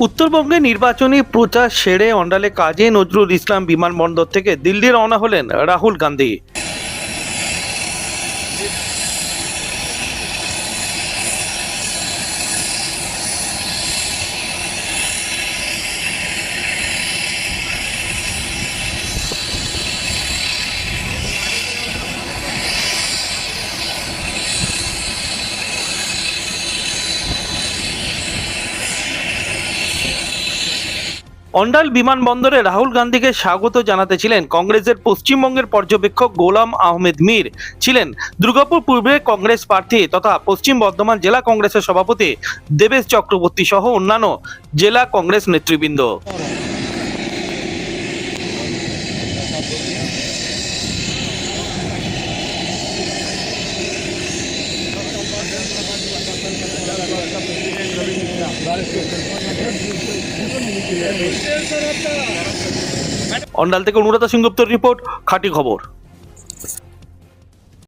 উত্তরবঙ্গে নির্বাচনী প্রচার সেরে অন্ডালে কাজী নজরুল ইসলাম বিমানবন্দর থেকে দিল্লি রওনা হলেন রাহুল গান্ধী। অন্ডাল বিমানবন্দরে রাহুল গান্ধীকে স্বাগত জানাতে ছিলেন কংগ্রেসের পশ্চিমবঙ্গের পর্যবেক্ষক গোলাম আহমেদ মীর, ছিলেন দুর্গাপুর পূর্বে কংগ্রেস প্রার্থী তথা পশ্চিম বর্ধমান জেলা কংগ্রেসের সভাপতি দেবেশ চক্রবর্তী সহ অন্যান্য জেলা কংগ্রেস নেতৃবৃন্দ। অন্ডাল থেকে অনুরাধা সিংগুপ্তর রিপোর্ট, খাঁটি খবর।